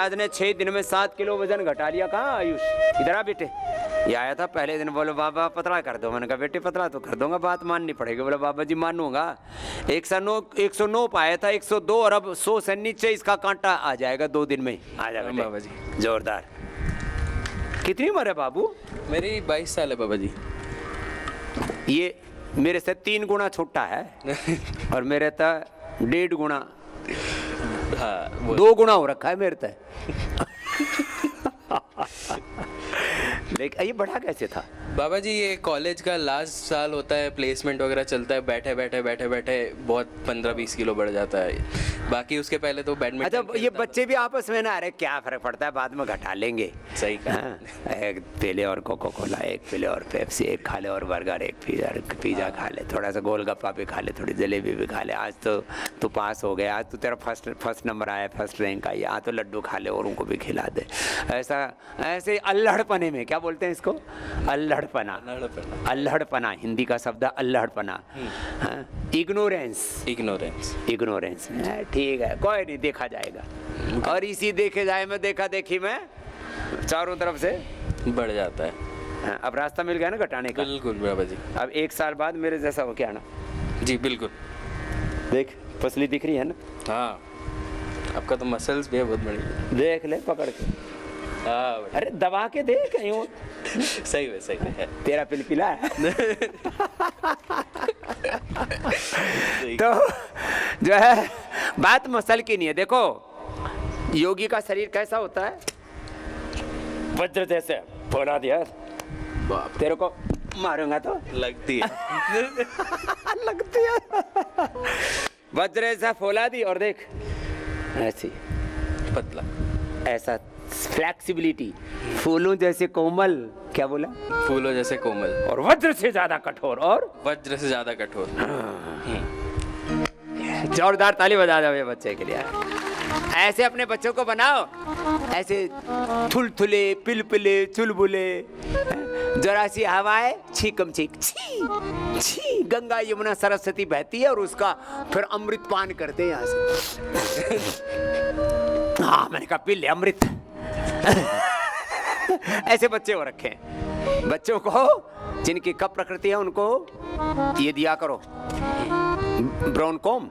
महाराज ने 6 दिन में 7 किलो वजन घटा लिया। कहाँ आयुष, इधर आ बेटे। ये आया था पहले दिन, बोलो बाबा पतला कर दो। मैंने कहा बेटे पतला तो कर दूंगा, बात माननी पड़ेगी। बोले बाबा जी मानूंगा। 109 पाया था, 102, और अब 100 से नीचे इसका कांटा आ जाएगा 2 दिन में। आ जाएगा बाबा जी। जोरदार। कितनी उम्र है बाबू? मेरी 22 साल है बाबा जी। ये मेरे से 3 गुना छोटा है और मेरे तो 1.5 गुना, हाँ 2 गुना हो रखा है मेरे तय। लेकिन ये बढ़ा कैसे था बाबा जी? ये कॉलेज का लास्ट साल होता है, प्लेसमेंट वगैरह चलता है, बैठे बैठे 15-20 किलो बढ़ जाता है। बाकी उसके पहले तो बैडमिंटन। अच्छा, ये बच्चे भी आपस में ना, अरे क्या फर्क पड़ता है, बाद में घटा लेंगे। सही कहा। हाँ, एक पीले और कोको कोला, एक पीले और पेप्सी, एक खा ले और बर्गर, एक पिज़्ज़ा खा ले, थोड़ा सा गोलगप्पा भी खा ले, थोड़ी जलेबी भी खा ले। आज तो तू पास हो गया, आज तो तेरा फर्स्ट नंबर आया, फर्स्ट रैंक आई, आज तो लड्डू खा ले और उनको भी खिला दे। ऐसे अल्हड़पने में, क्या बोलते हैं इसको, अल्हड़पना। अल्हड़पना हिंदी का शब्द, अल्हड़पना। इग्नोरेंस। ठीक है, कोई नहीं, देखा जाएगा। और इसी देखे जाए में देखा देखी में चारों तरफ से बढ़ जाता है। हाँ, अब रास्ता मिल गया ना घटाने का। बिल्कुल बाबा जी। अब 1 साल बाद मेरे जैसा हो क्या ना। जी बिल्कुल। देख पसली दिख रही है ना। हाँ, आपका तो मसल्स भी है बहुत बड़ी। देख ले पकड़ के। हाँ अरे दबा के देख यूं। सही है। तेरा पिलपिला है। तो जो है बात मसल की नहीं है। देखो योगी का शरीर कैसा होता है, वज्र जैसे फौला दिया। तेरे को मारूंगा तो लगती है। लगती है। वज्र ऐसा फौला दी और देख ऐसी पतला, ऐसा फ्लेक्सिबिलिटी, फूलों जैसे कोमल, क्या बोला, फूलों जैसे कोमल, और वज्र से ज्यादा कठोर, और वज्र से ज्यादा कठोर। जोरदार ताली बजा दो ये बच्चे के लिए। ऐसे अपने बच्चों को बनाओ, ऐसे थुलथुले, पिलपिले, चुलबुले, जरा सी हवाएं, छीकम छीक, छी गंगा यमुना सरस्वती बहती है और उसका फिर अमृत पान करते हैं यहाँ से। हाँ मैंने कहा पी ले अमृत। ऐसे बच्चे हो रखे हैं। बच्चों को जिनकी कप प्रकृति है उनको ये दिया करो, ब्राउन कॉम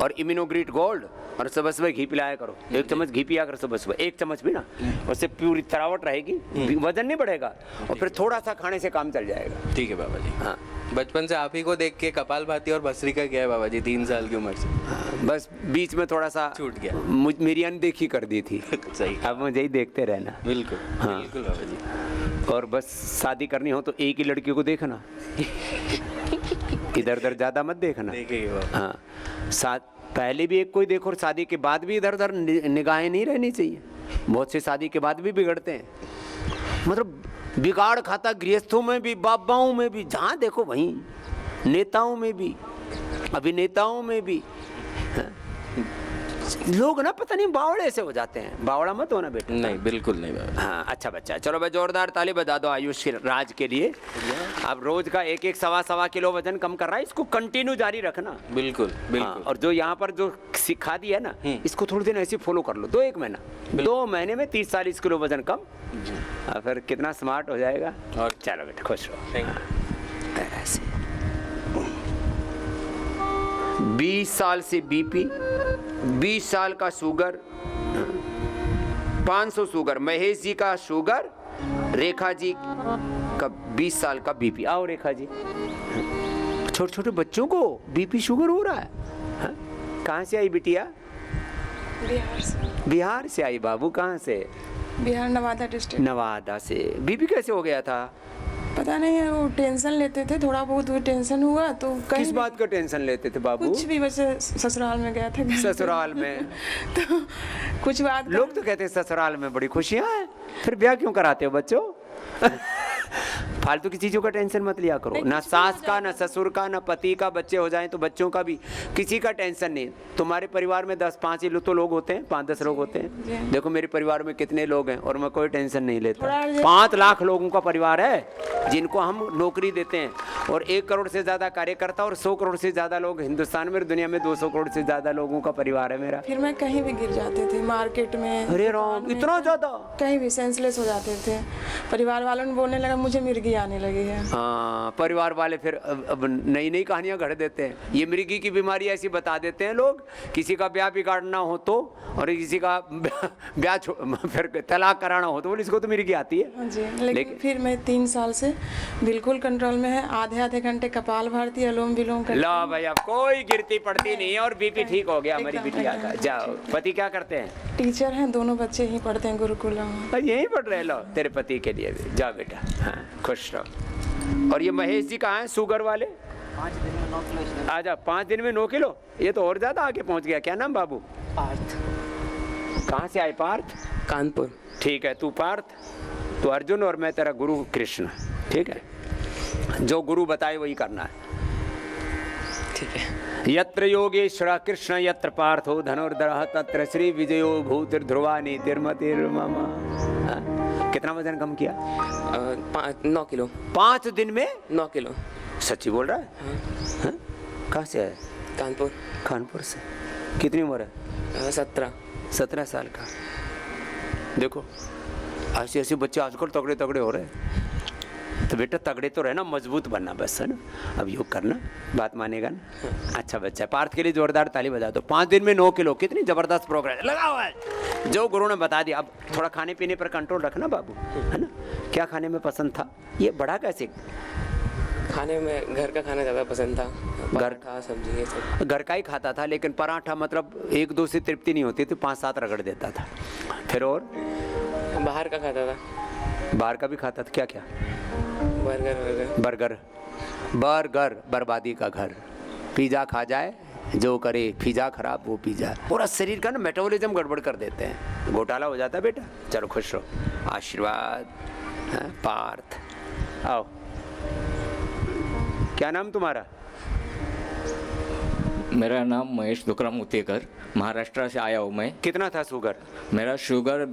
और इम्यूनोग्रीट गोल्ड, और सुबह सुबह घी पिलाया करो। 1 चम्मच घी पिया करो सुबह सुबह, 1 चम्मच भी ना, उससे पूरी तरावट रहेगी, वजन नहीं बढ़ेगा, और फिर थोड़ा सा खाने से काम चल जाएगा। ठीक है बाबा जी। हाँ बचपन से आप ही को देख के कपालभाति और भस्त्रिका किया है बाबा जी, 3 साल की उम्र से। हाँ, बस बीच में थोड़ा सा छूट गया, मेरी अनदेखी कर दी थी। सही। अब मुझे ही देखते रहना। बिल्कुल। हाँ। बिल्कुल बाबा जी। और बस शादी करनी हो तो एक ही लड़की को देखना, इधर उधर ज्यादा मत देखना। देखेंगे बाबा। हाँ, पहले भी एक कोई देखो और शादी के बाद भी इधर उधर निगाहें नहीं रहनी चाहिए। बहुत से शादी के बाद भी बिगड़ते हैं, मतलब बिगाड़ खाता गृहस्थों में भी, बाबाओं में भी, जहाँ देखो वहीं, नेताओं में भी, अभिनेताओं में भी। हाँ? लोग ना पता नहीं बावड़े से हो जाते हैं। बावड़ा मत होना बेटा। नहीं बिल्कुल नहीं बाबा। हाँ अच्छा बच्चा। चलो भाई जोरदार ताली बजा दो आयुष राज के लिए। अब रोज का 1-1 सवा किलो वजन कम कर रहा है, इसको कंटिन्यू जारी रखना। बिल्कुल बिल्कुल। हाँ, और जो यहाँ पर जो सिखा दिया ना, इसको थोड़ी दिन ऐसे फॉलो कर लो, 2-1 महीना, 2 महीने में 30-40 किलो वजन कम, और फिर कितना स्मार्ट हो जाएगा। और चलो बेटा खुश रहो। ऐसे 20 साल से बीपी, 20 साल का शुगर, 500 शुगर, महेश जी का शुगर, रेखा जी का 20 साल का बीपी। आओ रेखा जी। छोटे छोटे बच्चों को बीपी शुगर हो रहा है। हाँ? कहाँ से आई बिटिया? बिहार से। बिहार से आई बाबू। कहाँ से? बिहार नवादा डिस्ट्रिक्ट। नवादा से। बीपी कैसे हो गया था? पता नहीं है, वो टेंशन लेते थे, थोड़ा बहुत वो टेंशन हुआ तो किस बात का टेंशन लेते थे बाबू? कुछ भी, वैसे ससुराल में गया था। ससुराल में तो कुछ बात लोग तो कहते हैं ससुराल में बड़ी खुशियां हैं, फिर ब्याह क्यों कराते हो बच्चों? फालतू की चीज़ों का टेंशन मत लिया करो, ना सास का, ना ससुर का, ना पति का, बच्चे हो जाएं तो बच्चों का भी, किसी का टेंशन नहीं। तुम्हारे परिवार में 10-5 ही तो लोग होते हैं, 5-10 लोग होते हैं। देखो मेरे परिवार में कितने लोग हैं और मैं कोई टेंशन नहीं लेता। 5 लाख लोगों का परिवार है जिनको हम नौकरी देते हैं, और 1 करोड़ से ज़्यादा कार्यकर्ता और 100 करोड़ से ज़्यादा लोग हिंदुस्तान में, दुनिया में 200 करोड़ से ज़्यादा लोगों का परिवार है मेरा। फिर मैं कहीं भी गिर जाते थे, मार्केट में, अरे राम, इतना ज़्यादा? कहीं भी सेंसलेस हो जाते थे। परिवार वालों ने बोलने लगा मुझे मिर्गी आने लगी है। हाँ, परिवार वाले फिर अब नई नई कहानियां गढ़ देते हैं। ये मिर्गी की बीमारी ऐसी बता देते हैं लोग, किसी का ब्याह बिगाड़ना हो तो, और किसी का ब्याह फिर तलाक कराना हो तो बोले इसको तो मिर्गी आती है। हाँ जी, लेकिन फिर मैं 3 साल से बिल्कुल कंट्रोल में है। आधे घंटे कपाल भारती, अनुलोम विलोम करती लो हूँ। भाई, अब कोई गिरती पड़ती नहीं है और बीपी ठीक हो गया हमारी बिटिया का। जाओ, पति क्या करते हैं? टीचर हैं, दोनों बच्चे ही पढ़ते हैं गुरुकुल में। यहीं पढ़ रहे। लो तेरे पति के लिए भी जाओ बेटा, हाँ खुश रहो। और ये महेश जी कहाँ हैं, शुगर वाले? 5 दिन में 9 किलो। आजा, 5 दिन में 9 किलो, ये तो और ज्यादा आगे पहुंच गया। क्या नाम बाबू? पार्थ। कहाँ से आए? पार्थ? कानपुर। ठीक है, तू पार्थ, तू अर्जुन और मैं तेरा गुरु कृष्ण। ठीक है, जो गुरु बताए वही करना है। ठीक है। यत्र योगेश्वर कृष्ण यत्र पार्थो धनुर्धरः तत्र श्री विजयो भूतिर्ध्रुवा नीतिर्मतिर्मम। कितना वजन कम किया? 9 किलो। 5 दिन में 9 किलो। सच्ची बोल रहा है? हाँ? कहाँ से है? कानपुर। कानपुर से। कितनी उम्र है? 17 साल का। देखो ऐसे ऐसे बच्चे आजकल तगड़े तगड़े हो रहे हैं। तो बेटा तगड़े तो रहना, मजबूत बनना बस, है ना। अब योग करना, बात मानेगा ना। अच्छा बच्चा है। पार्थ के लिए जोरदार ताली बजा दो। 5 दिन में 9 किलो, कितनी जबरदस्त प्रोग्रेस लगा हुआ है जो गुरु ने बता दिया। अब थोड़ा खाने पीने पर कंट्रोल रखना बाबू, है ना। क्या खाने में पसंद था? ये बढ़ा कैसे? खाने में घर का खाना ज़्यादा पसंद था। घर का सब्जी ये सब घर का ही खाता था, लेकिन पराठा मतलब 1-2 से तृप्ति नहीं होती थी, 5-7 रगड़ देता था। फिर और बाहर का खाता था। बाहर का भी खाता था? क्या क्या? बर्गर। बर्गर बर्बादी का घर। पिज़्ज़ा खा जाए जो करे, पिज़्ज़ा खराब वो पिज़्ज़ा, पूरा शरीर का ना मेटाबॉलिज्म गड़बड़ कर देते हैं, घोटाला हो जाता है बेटा। चलो खुश रहो, आशीर्वाद। हाँ, पार्थ आओ। क्या नाम तुम्हारा? मेरा नाम महेश दुकराम उतेकर, महाराष्ट्र से आया हूँ मैं। कितना था शुगर? मेरा शुगर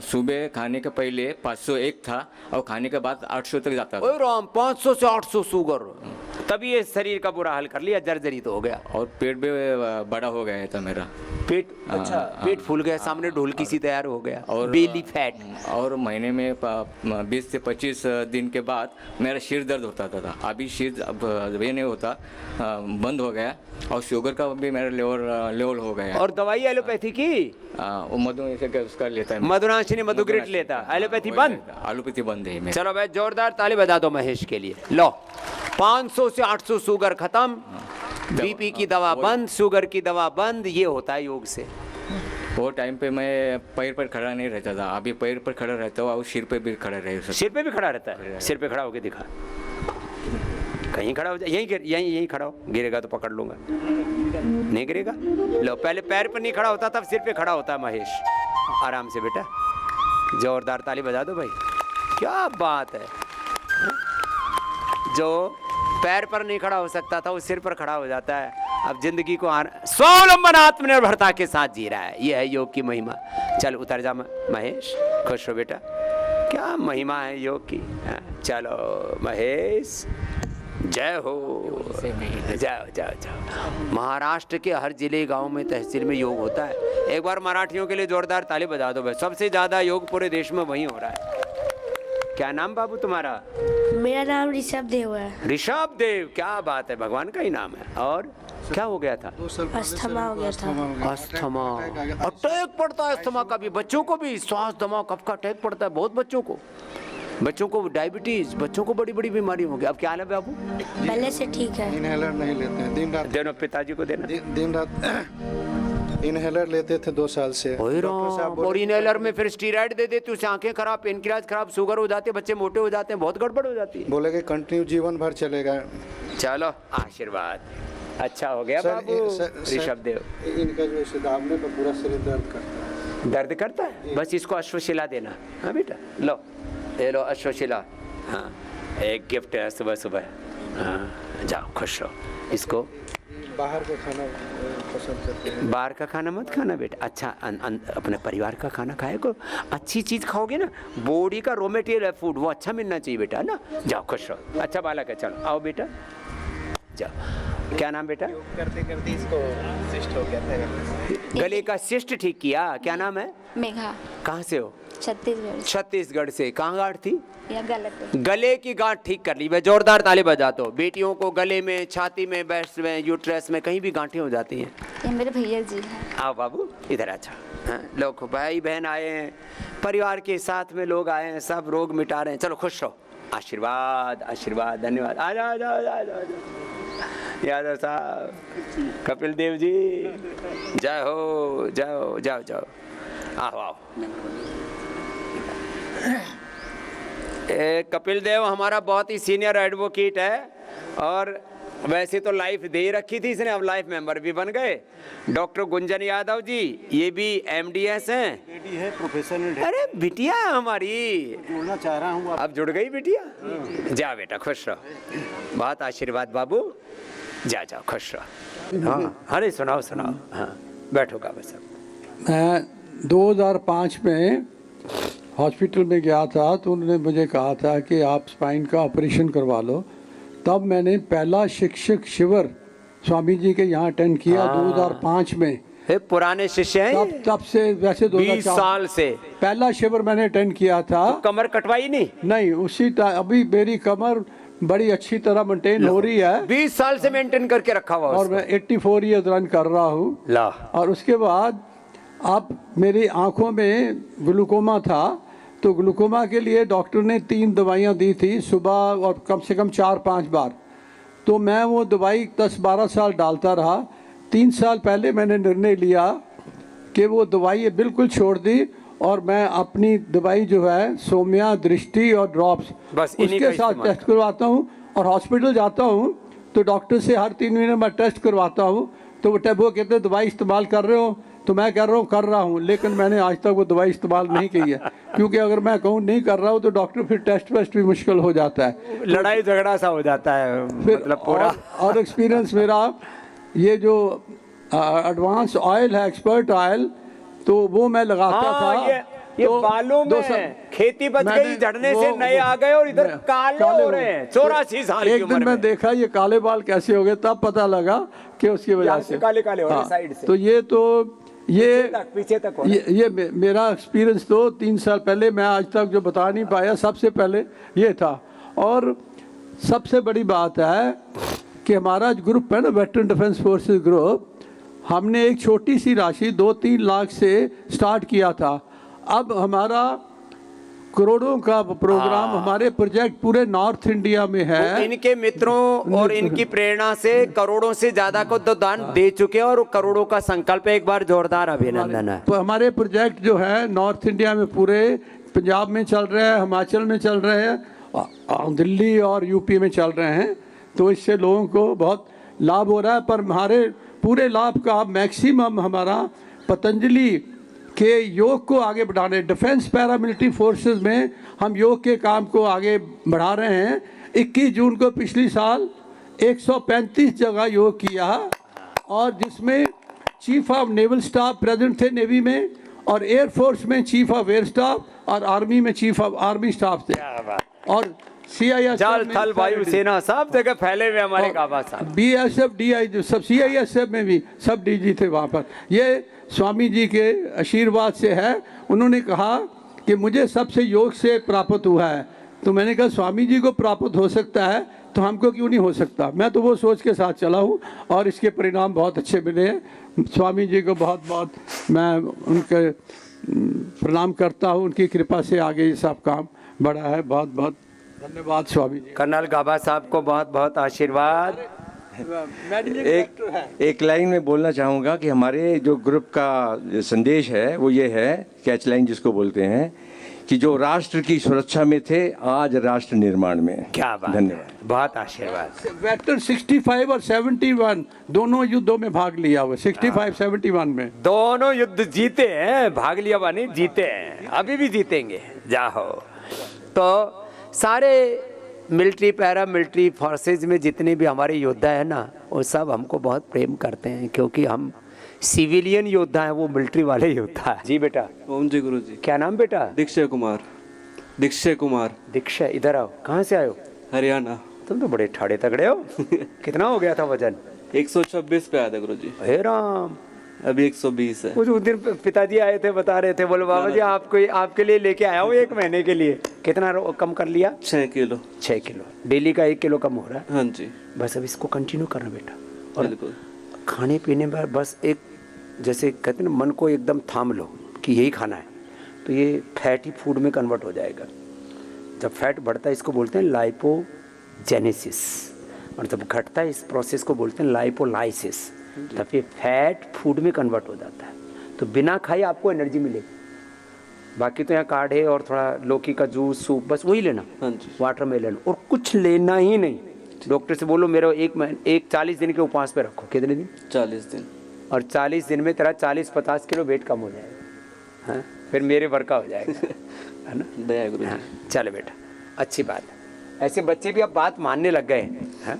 सुबह खाने के पहले 501 था और खाने के बाद 800 तक जाता था। ओए राम, 500 से 800 शुगर, तभी ये शरीर का बुरा हाल कर लिया, जर्जरी तो हो गया। और पेट भी बड़ा हो गया था मेरा। पेट? अच्छा, पेट फूल गया, सामने ढोलकी सी तैयार हो गया, और बेली फैट। और महीने में 20 से 25 दिन के बाद मेरा सिर दर्द होता था। अभी सिर अब ये नहीं होता, बंद हो गया। और शुगर का भी मेरा लेवल हो गया। और दवाई एलोपैथी की? वो मधु ऐसे उसका लेता है, मधुनाशिनी मधुग्रिट लेता। एलोपैथी बंद? एलोपैथी बंद है। चलो भाई जोरदार ताली बजा दो महेश के लिए। लो, 500 से 800 शुगर खत्म, बीपी की दवा बंद, शुगर की दवा बंद। ये होता है योग से। वो टाइम पे मैं पैर पर खड़ा नहीं रहता था, अभी पैर पर खड़ा रहता हूँ और सिर पे भी खड़ा रह सकता। सिर पे भी खड़ा रहता है? सिर पे खड़ा होके दिखा, कहीं खड़ा हो जाए, यहीं खड़ा हो, गिरेगा तो पकड़ लूंगा। नहीं गिरेगा? लो, पहले पैर पर नहीं खड़ा होता, तब सिर पे खड़ा होता है महेश। आराम से बेटा, जोरदार ताली बजा दो भाई, क्या बात है। जो पैर पर नहीं खड़ा हो सकता था वो सिर पर खड़ा हो जाता है। अब जिंदगी को स्वावलंबन आत्मनिर्भरता के साथ जी रहा है। ये है योग की महिमा। चल उतर जा महेश, खुश हो बेटा, क्या महिमा है योग की। चलो महेश, जय हो। जाओ जाओ जाओ। महाराष्ट्र के हर जिले गांव में तहसील में योग होता है। एक बार मराठियों के लिए जोरदार ताली बजा दो भाई, सबसे ज्यादा योग पूरे देश में वहीं हो रहा है। क्या नाम बाबू तुम्हारा? मेरा नाम ऋषभ देव है। ऋषभ देव, क्या बात है, भगवान का ही नाम है। और क्या हो गया था? अस्थमा हो गया था। अस्थमा, अटैक पड़ता है अस्थमा का भी, बच्चों को भी श्वास दमा कफ का अटैक पड़ता है बहुत बच्चों को डायबिटीज, बच्चों को बड़ी बड़ी बीमारी हो गई। अब क्या हाल है बाबू? पहले से ठीक है। इनहेलर नहीं लेते हैं, दिन रात देना पिताजी को देना। दिन रात इनहेलर लेते थे 2 साल से। और इनहेलर में फिर स्टीरॉइड दे देते, उससे आंखें खराब, पेनक्रियाज खराब, शुगर हो जाती है, बच्चे मोटे हो जाते हैं, बहुत गड़बड़ हो जाती है। बोले कि कंटिन्यू जीवन भर चलेगा। चलो आशीर्वाद, अच्छा हो गया बाबू। ऋषभ देव, इनका जो है दाबने पर पूरा शरीर दर्द करता है। दर्द करता है? बस इसको अश्वशिला देना। हाँ बेटा, लो ये लो अश्वशिला। हाँ एक गिफ्ट है सुबह सुबह। हाँ जाओ खुश रहो। इसको बाहर का खाना पसंद करते हैं। बाहर का खाना मत खाना बेटा, अच्छा अपने परिवार का खाना खाए को। अच्छी चीज़ खाओगे ना, बॉडी का रॉ मटेरियल है फूड, वो अच्छा मिलना चाहिए बेटा ना। जाओ खुश रहो, अच्छा बालक है, चलो आओ बेटा जाओ। क्या नाम बेटा? करते करते इसको सिस्ट हो गया था। गले का सिस्ट ठीक किया, क्या नाम है? मेघा, कहाँ से हो? छत्तीसगढ़। छत्तीसगढ़ से। कहाँ गांठ थी? या गलत है। गले की गांठ ठीक कर ली। मैं जोरदार ताली बजा दो। बेटियों को गले में, छाती में, ब्रेस्ट में, यूट्रस में कहीं भी गांठें हो जाती हैं। ये मेरे भैया जी हैं। आओ बाबू इधर अच्छा। हाँ, लोग भाई बहन आए हैं, परिवार के साथ में लोग आए हैं, सब रोग मिटा रहे हैं। चलो खुश रहो, आशीर्वाद आशीर्वाद, धन्यवाद। आ जाओ जाओ जाओ जाओ यादव साहब, कपिल देव जी, जय हो, जाओ जाओ जाओ, आओ आओ। कपिल देव हमारा बहुत ही सीनियर एडवोकेट है और वैसे तो लाइफ दे रखी थी इसने, अब लाइफ मेंबर भी बन गए। डॉक्टर गुंजन यादव जी, ये भी एमडीएस हैं। बेटी है प्रोफेशनल। अरे बिटिया हमारी जुड़ना चाह रहा हूँ। अब जुड़ गई बिटिया। जा बेटा खुश रहो, बहुत आशीर्वाद बाबू, जा जाओ खुश रहो। हाँ अरे सुनाओ सुनाओ। हाँ बैठो का बस। मैं 2005 में हॉस्पिटल में गया था तो उन्होंने मुझे कहा था कि आप स्पाइन का ऑपरेशन करवा लो। तब मैंने पहला शिक्षक शिविर स्वामी जी के यहाँ अटेंड किया 2005 में। पुराने शिष्य हैं तब से वैसे 20 साल से पहला शिविर मैंने अटेंड किया था। तो कमर कटवाई नहीं? उसी अभी मेरी कमर बड़ी अच्छी तरह मेंटेन हो रही है। 20 साल से मेंटेन करके रखा हुआ और मैं 84 ईयर्स रन कर रहा हूँ। ला। और उसके बाद अब मेरी आंखों में ग्लूकोमा था, तो ग्लूकोमा के लिए डॉक्टर ने 3 दवाइयाँ दी थी सुबह और कम से कम 4-5 बार। तो मैं वो दवाई 10-12 साल डालता रहा। 3 साल पहले मैंने निर्णय लिया कि वो दवाई बिल्कुल छोड़ दी और मैं अपनी दवाई जो है सौम्या, दृष्टि और ड्रॉप्स बस उसके साथ टेस्ट करवाता हूँ। और हॉस्पिटल जाता हूँ तो डॉक्टर से हर 3 महीने में टेस्ट करवाता हूँ। तो वो कहते हैं दवाई इस्तेमाल कर रहे हो? तो मैं कह रहा हूँ कर रहा हूँ, लेकिन मैंने आज तक वो दवाई इस्तेमाल नहीं की है। क्योंकि अगर मैं कहूँ नहीं कर रहा हूँ तो डॉक्टर फिर टेस्ट वेस्ट भी मुश्किल हो जाता है, लड़ाई झगड़ा सा हो जाता है मतलब पूरा। और एक्सपीरियंस मेरा ये जो एडवांस ऑयल है, एक्सपर्ट ऑयल, तो वो मैं लगाता था। ये बालों में खेती बच गई, झड़ने से नए आ गए और इधर काले हो रहे हैं 84 साल की उम्र में। एक दिन मैं देखा ये काले बाल कैसे हो गए, तब पता लगा कि उसकी वजह से काले काले हो रहे हैं साइड से। तो ये पीछे तक ये मेरा एक्सपीरियंस तो 3 साल पहले, मैं आज तक जो बता नहीं पाया, सबसे पहले ये था। और सबसे बड़ी बात है कि हमारा ग्रुप है ना, वेटरन डिफेंस फोर्सेस ग्रुप, हमने एक छोटी सी राशि 2-3 लाख से स्टार्ट किया था। अब हमारा करोड़ों का प्रोग्राम, हमारे प्रोजेक्ट पूरे नॉर्थ इंडिया में है। इनके मित्रों और इनकी प्रेरणा से करोड़ों से ज्यादा को तो दान दे चुके हैं और करोड़ों का संकल्प, एक बार जोरदार अभिनंदन है। तो हमारे प्रोजेक्ट जो है नॉर्थ इंडिया में, पूरे पंजाब में चल रहे हैं, हिमाचल में चल रहे हैं, दिल्ली और यूपी में चल रहे हैं। तो इससे लोगों को बहुत लाभ हो रहा है। पर हमारे पूरे लाभ का मैक्सिमम हमारा पतंजलि के योग को आगे बढ़ाने, डिफेंस पैरामिलिट्री फोर्सेस में हम योग के काम को आगे बढ़ा रहे हैं। 21 जून को पिछली साल 135 जगह योग किया, और जिसमें chief of naval staff present थे नेवी में, और एयरफोर्स में चीफ ऑफ एयर स्टाफ, और आर्मी में चीफ ऑफ आर्मी स्टाफ थे, और CISF जल थल वायु सेना सब जगह फैले हुए हमारे काबा साहब। BSF DI सब CISF में भी सब DG थे वहाँ पर। ये स्वामी जी के आशीर्वाद से है। उन्होंने कहा कि मुझे सबसे योग से प्राप्त हुआ है। तो मैंने कहा स्वामी जी को प्राप्त हो सकता है तो हमको क्यों नहीं हो सकता। मैं तो वो सोच के साथ चला हूँ और इसके परिणाम बहुत अच्छे मिले हैं। स्वामी जी को बहुत बहुत मैं उनके प्रणाम करता हूँ। उनकी कृपा से आगे ये सब काम बढ़ा है। बहुत बहुत धन्यवाद स्वामी जी। कर्नल गाबा साहब को बहुत बहुत आशीर्वाद। एक लाइन में बोलना चाहूँगा कि हमारे जो ग्रुप का संदेश है वो ये है, कैच लाइन जिसको बोलते हैं, कि जो राष्ट्र की सुरक्षा में थे आज राष्ट्र निर्माण में। क्या बात, धन्यवाद, बहुत आशीर्वाद। वेक्टर 65 और 71 दोनों युद्धों में भाग लिया हुआ। 65-71 में दोनों युद्ध जीते हैं, भाग लिया हुआ नहीं, जीते हैं, अभी भी जीतेंगे। जाओ। तो सारे मिलिट्री पैरा मिलिट्री फोर्सेज में जितने भी हमारे योद्धा है ना, वो सब हमको बहुत प्रेम करते हैं, क्योंकि हम सिविलियन योद्धा हैं, वो मिलिट्री वाले योद्धा है। जी बेटा। ओम जी गुरु जी। क्या नाम बेटा? दीक्षय कुमार। दीक्षय कुमार। दीक्षा, इधर आओ। कहाँ से आए हो? हरियाणा। तुम तो बड़े ठाड़े तगड़े हो। कितना हो गया था वजन? 126 पे आया था गुरु जी। हे राम, अभी 120 है। उस दिन पिताजी आए थे, बता रहे थे, बोले बाबा जी आपको आपके लिए लेके आया हूँ 1 महीने के लिए। कितना कम कर लिया? 6 किलो। 6 किलो। डेली का 1 किलो कम हो रहा है। हाँ जी। बस अब इसको कंटिन्यू करना बेटा। और बिल्कुल। खाने पीने में बस एक, जैसे कहते हैं ना, मन को एकदम थाम लो कि यही खाना है, तो ये फैटी फूड में कन्वर्ट हो जाएगा। जब फैट बढ़ता है इसको बोलते हैं लाइपोजेनेसिस, और जब घटता है इस प्रोसेस को बोलते हैं लाइपोलाइसिस। तब ये फैट फूड में कन्वर्ट हो जाता है। तो बिना खाए आपको एनर्जी मिलेगी। बाकी तो यहाँ काढ़े और थोड़ा लौकी का जूस, सूप, बस वही लेना। हाँ जी। वाटरमेलन, और कुछ लेना ही नहीं। डॉक्टर से बोलो मेरा 40 दिन के उपवास पे रखो। कितने दिन? 40 दिन। और 40 दिन में तेरा 40-50 किलो वेट कम हो जाएगा। हाँ, फिर मेरे वर्क का हो जाएगा। है ना? दया गुरु जी। चलो बेटा, अच्छी बात है। ऐसे बच्चे भी अब बात मानने लग गए हैं।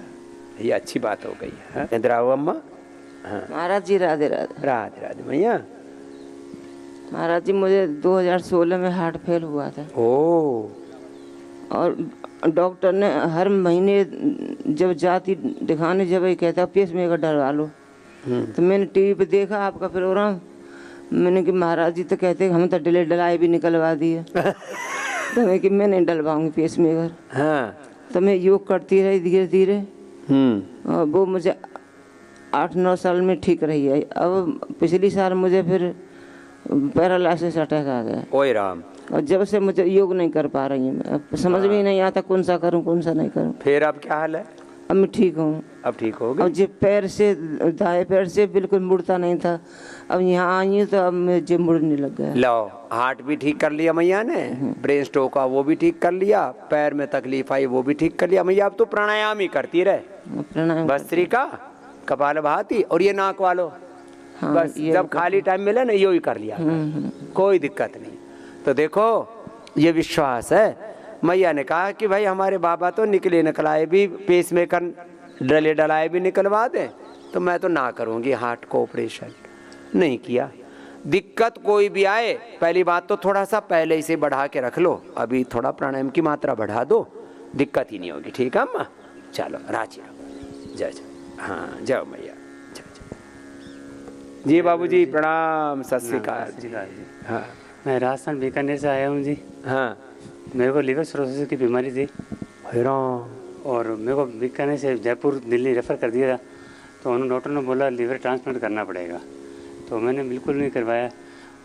ये अच्छी बात हो गई है। इधर आओ अम्मा। हाँ महाराज जी राधे राधे। राधे राधे भैया। महाराज जी मुझे 2016 में हार्ट फेल हुआ था। ओ। और डॉक्टर ने हर महीने जब जाती दिखाने, जब ये कहता पेस मेकर डलवा लो, तो मैंने टीवी पे देखा आपका प्रोग्राम। मैंने कि महाराज जी तो कहते हम तो डलाए भी निकलवा दिए। तो मैं कि मैं नहीं डलवाऊंगी पेस मेकर। हाँ। तो मैं योग करती रही धीरे धीरे, और वो मुझे 8-9 साल में ठीक रही है। अब पिछली साल मुझे फिर पैरालिसिस अटैक आ गया। ओए राम। और जब से मुझे योग नहीं कर पा रही हूँ, अब समझ में ही नहीं आता कौन सा करूँ कौन सा नहीं करूँ। फिर अब क्या हाल है? अब मैं ठीक हूँ। अब ठीक हो अब गई? जो पैर से, दाएं पैर से बिल्कुल मुड़ता नहीं था, अब यहाँ आई हूँ तो अब मुझे मुड़ने लग गया। लो, हार्ट भी ठीक कर लिया मैया ने, ब्रेन स्ट्रोक का वो भी ठीक कर लिया, पैर में तकलीफ आई वो भी ठीक कर लिया मैया। अब तो प्राणायाम ही करती रहे, प्राणायाम। भस्त्रिका, कपालभाति और ये नाक वालों। हाँ, बस जब खाली टाइम मिले ना यो ही कर लिया, कोई दिक्कत नहीं। तो देखो ये विश्वास है। मैया ने कहा कि भाई हमारे बाबा तो निकलाए भी, पेस मेकर डले डलाए भी निकलवा दें, तो मैं तो ना करूँगी हार्ट को ऑपरेशन। नहीं किया। दिक्कत कोई भी आए, पहली बात तो थोड़ा सा पहले इसे बढ़ा के रख लो, अभी थोड़ा प्राणायाम की मात्रा बढ़ा दो, दिक्कत ही नहीं होगी। ठीक है अम्मा? चलो राजी रहो। जय जय। हाँ जाओ मैया। जी बाबूजी प्रणाम, सत श्री अकाल। हाँ मैं राजस्थान बीकानेर से आया हूँ जी। हाँ। मेरे को लिवर सिरोसिस की बीमारी थी, और मेरे को बीकानेर से जयपुर दिल्ली रेफ़र कर दिया था। तो उन्होंने, डॉक्टर ने बोला लिवर ट्रांसप्लांट करना पड़ेगा। तो मैंने बिल्कुल नहीं करवाया,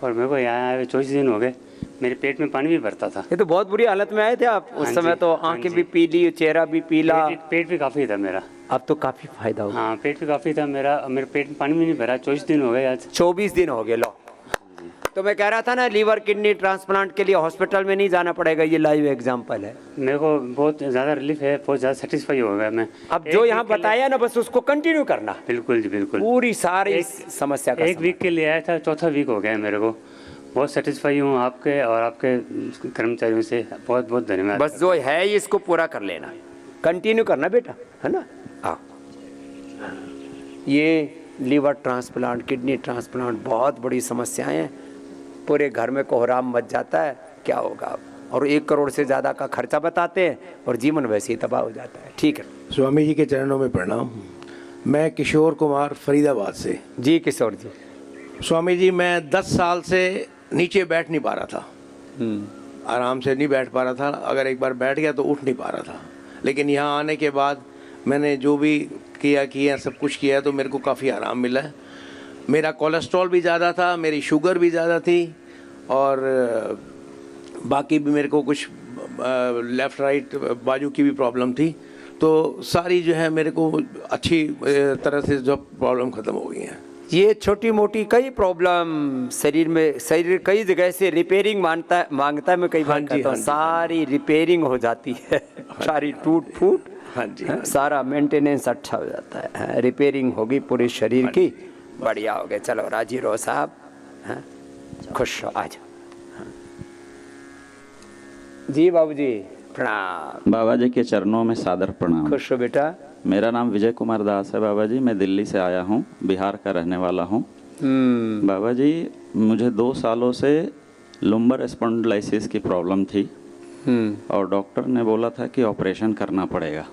और मेरे को यहाँ आए 24 दिन हो गए, मेरे पेट में पानी भी भरता था। ये तो बहुत बुरी हालत में आए थे आप उस समय। तो आंखें भी पीली, चेहरा भी पीला। पेट भी काफ़ी था मेरा। अब तो काफ़ी फायदा होगा। हाँ पेट भी काफ़ी था मेरा, मेरे पेट में पानी भी नहीं भरा। 24 दिन हो गए आज। 24 दिन हो गए। लो, तो मैं कह रहा था ना लीवर किडनी ट्रांसप्लांट के लिए हॉस्पिटल में नहीं जाना पड़ेगा, ये लाइव एग्जांपल है। मेरे को बहुत ज़्यादा रिलीफ है, बहुत ज़्यादा सेटिस्फाई हो गया मैं। अब जो यहाँ बताया ना बस उसको कंटिन्यू करना। बिल्कुल जी बिल्कुल। पूरी सारी समस्या का 1 वीक के लिए आया था, 4था वीक हो गया मेरे को। बहुत सेटिस्फाई हूँ आपके और आपके कर्मचारियों से, बहुत बहुत धन्यवाद। बस जो है इसको पूरा कर लेना, कंटिन्यू करना बेटा, है ना? हाँ, ये लीवर ट्रांसप्लांट, किडनी ट्रांसप्लांट बहुत बड़ी समस्याएं हैं। पूरे घर में कोहराम मच जाता है, क्या होगा अब? और 1 करोड़ से ज़्यादा का खर्चा बताते हैं और जीवन वैसे ही तबाह हो जाता है। ठीक है, स्वामी जी के चरणों में प्रणाम। मैं किशोर कुमार फरीदाबाद से। जी किशोर जी। स्वामी जी मैं 10 साल से नीचे बैठ नहीं पा रहा था, आराम से नहीं बैठ पा रहा था। अगर एक बार बैठ गया तो उठ नहीं पा रहा था। लेकिन यहाँ आने के बाद मैंने जो भी किया सब कुछ किया है, तो मेरे को काफ़ी आराम मिला है। मेरा कोलेस्ट्रॉल भी ज़्यादा था, मेरी शुगर भी ज़्यादा थी, और बाकी भी मेरे को कुछ लेफ़्ट राइट बाजू की भी प्रॉब्लम थी। तो सारी जो है मेरे को अच्छी तरह से जो प्रॉब्लम ख़त्म हो गई हैं। ये छोटी मोटी कई प्रॉब्लम शरीर कई जगह से रिपेयरिंग मांगता है। मैं कई बार कहता हूँ सारी रिपेयरिंग हो जाती है। सारी टूट फूट, हाँ जी, सारा मेंटेनेंस अच्छा हो जाता है। रिपेयरिंग होगी पूरे शरीर की, बढ़िया हो गए। चलो राजी रहो साहब, खुश हो, आ जाओ। जी बाबूजी प्रणाम। बाबा जी के चरणों में सादर प्रणाम। खुश हो बेटा। मेरा नाम विजय कुमार दास है बाबा जी, मैं दिल्ली से आया हूँ, बिहार का रहने वाला हूँ। बाबा जी मुझे 2 सालों से लुम्बर स्पॉन्डिलाइसिस की प्रॉब्लम थी और डॉक्टर ने बोला था कि ऑपरेशन करना पड़ेगा।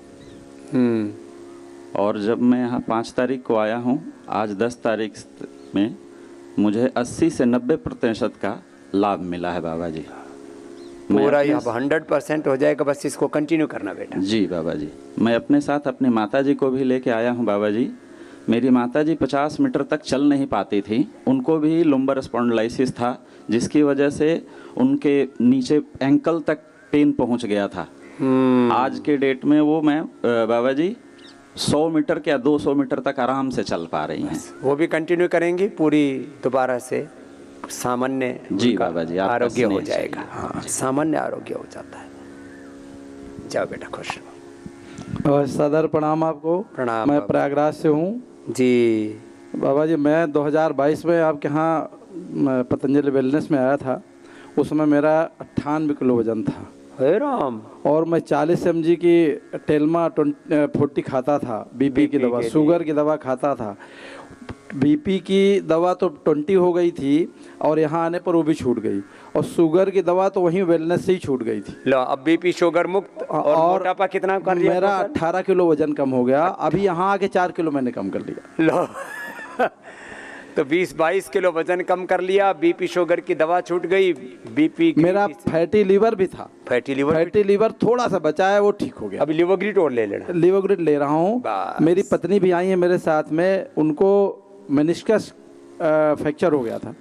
और जब मैं यहाँ 5 तारीख को आया हूँ, आज 10 तारीख में मुझे 80 से 90% का लाभ मिला है बाबा जी। पूरा यहाँ 100% हो जाएगा, बस इसको कंटिन्यू करना बेटा। जी बाबा जी। मैं अपने साथ अपनी माता जी को भी लेके आया हूँ बाबा जी। मेरी माता जी 50 मीटर तक चल नहीं पाती थी, उनको भी लुम्बर स्पॉन्डिलाइसिस था, जिसकी वजह से उनके नीचे एंकल तक पेन पहुँच गया था। आज के डेट में वो मैं बाबा जी 100 मीटर या 200 मीटर तक आराम से चल पा रही हैं। वो भी कंटिन्यू करेंगी पूरी, दोबारा से सामान्य जी बाबा जी, आरोग्य हो जाएगा। हाँ, सामान्य आरोग्य हो जाता है। जाओ बेटा, खुश रहो। और सदर प्रणाम आपको। प्रणाम। मैं प्रयागराज से हूँ जी बाबा जी। मैं 2022 में आपके यहाँ पतंजलि वेलनेस में आया था। उस समय मेरा 98 किलो वजन था। हे राम। और मैं 40 mg की टेल्मा 40 खाता था, बीपी की दवा, शुगर की दवा खाता था। बीपी की दवा तो 20 हो गई थी और यहाँ आने पर वो भी छूट गई, और शुगर की दवा तो वहीं वेलनेस से ही छूट गई थी। लो, अब बीपी शुगर मुक्त। और मोटापा कितना कर लिया? मेरा 18 किलो वजन कम हो गया। अभी यहाँ आके 4 किलो मैंने कम कर लिया। लो तो 20-22 किलो वजन कम कर लिया, बीपी शुगर की दवा छूट गई, बीपी मेरा फैटी लीवर भी था। फैटी लीवर थोड़ा सा बचा है, वो ठीक हो गया। अभी लिवोग्रिड और ले लेना। लिवोग्रिड ले रहा हूँ। मेरी पत्नी भी आई है मेरे साथ में, उनको मेनिस्कस फ्रैक्चर हो गया था।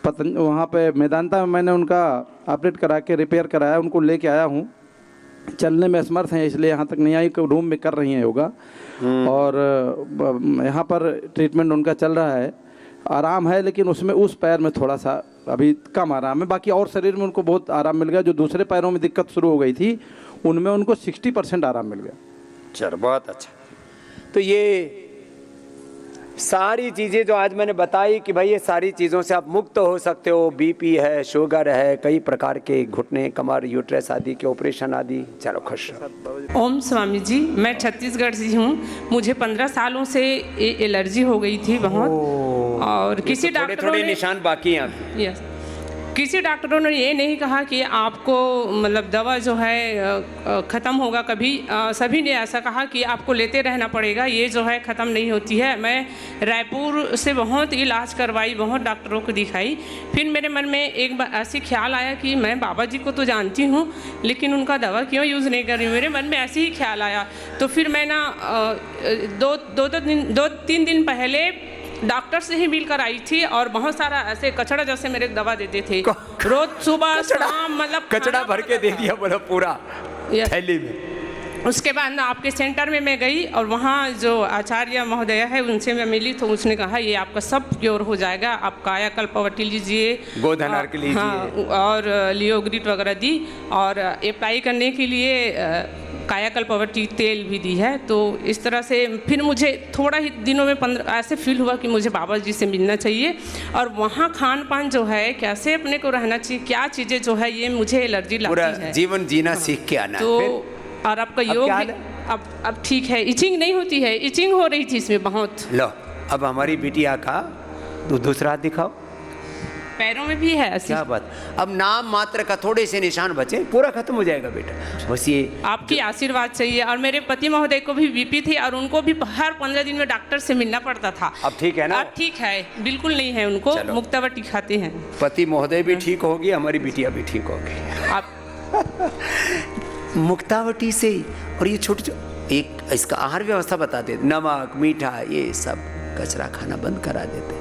वहाँ पे मेदांता में मैंने उनका ऑपरेट करा के रिपेयर कराया, उनको लेके आया हूँ। चलने में असमर्थ हैं इसलिए यहाँ तक नहीं आई, रूम में कर रही हैं योगा। और यहाँ पर ट्रीटमेंट उनका चल रहा है, आराम है, लेकिन उसमें उस पैर में थोड़ा सा अभी कम आराम है। बाकी और शरीर में उनको बहुत आराम मिल गया। जो दूसरे पैरों में दिक्कत शुरू हो गई थी, उनमें उनको 60% आराम मिल गया। चलो, बहुत अच्छा। तो ये सारी चीज़ें जो आज मैंने बताई कि भाई ये सारी चीज़ों से आप मुक्त हो सकते हो। बीपी है, शुगर है, कई प्रकार के घुटने, कमर, यूट्रस आदि के ऑपरेशन आदि। चलो, खुश रहो। ओम स्वामी जी, मैं छत्तीसगढ़ से हूँ। मुझे 15 सालों से एलर्जी हो गई थी बहुत, और किसी डॉक्टरों ने निशान बाकी हैं। यस, किसी डॉक्टरों ने ये नहीं कहा कि आपको मतलब दवा जो है ख़त्म होगा कभी। सभी ने ऐसा कहा कि आपको लेते रहना पड़ेगा, ये जो है ख़त्म नहीं होती है। मैं रायपुर से बहुत इलाज करवाई, बहुत डॉक्टरों को दिखाई। फिर मेरे मन में एक बार ऐसे ख्याल आया कि मैं बाबा जी को तो जानती हूँ, लेकिन उनका दवा क्यों यूज़ नहीं कर रही हूँ। मेरे मन में ऐसे ही ख्याल आया। तो फिर मैं ना 2-3 दिन पहले डॉक्टर से ही मिल कर आई थी, और बहुत सारा ऐसे कचड़ा जैसे मेरे दवा देते थे रोज सुबह शाम, मतलब कचड़ा भर के दे दिया बोला पूरा थैली में। उसके बाद ना आपके सेंटर में मैं गई, और वहाँ जो आचार्य महोदया है उनसे मैं मिली, तो उसने कहा ये आपका सब क्योर हो जाएगा, आप कायाकल्पवटी लीजिए, गोधन अर्क लीजिए, हाँ, और लियोग्रिड वगैरह दी, और अप्लाई करने के लिए कायाकल्पवटी तेल भी दी है। तो इस तरह से फिर मुझे थोड़ा ही दिनों में 15 ऐसे फील हुआ कि मुझे बाबा जी से मिलना चाहिए, और वहाँ खान पान जो है, कैसे अपने को रहना चाहिए, क्या चीज़ें जो है, ये मुझे एलर्जी लगती है। पूरा जीवन जीना सीख के आना। तो और आपका योग अब ठीक है, इचिंग नहीं होती है। इचिंग हो रही थी इसमें बहुत। लो, अब हमारी बिटिया का दूसरा हाथ दिखाओ। पैरों में भी है ऐसी। क्या बात। अब नाम मात्र का थोड़े से निशान बचे, पूरा खत्म हो जाएगा बेटा, बस ये आपकी आशीर्वाद चाहिए। और मेरे पति महोदय को भी बीपी थी, और उनको भी हर 15 दिन में डॉक्टर से मिलना पड़ता था। अब ठीक है ना? अब ठीक है, बिल्कुल नहीं है उनको। मुक्तावटी खाते हैं। पति महोदय भी ठीक होगी, हमारी बिटिया भी ठीक होगी। आप मुक्तावटी से। और ये छोटे एक इसका आहार व्यवस्था बता देते, नमक, मीठा, ये सब कचरा खाना बंद करा देते।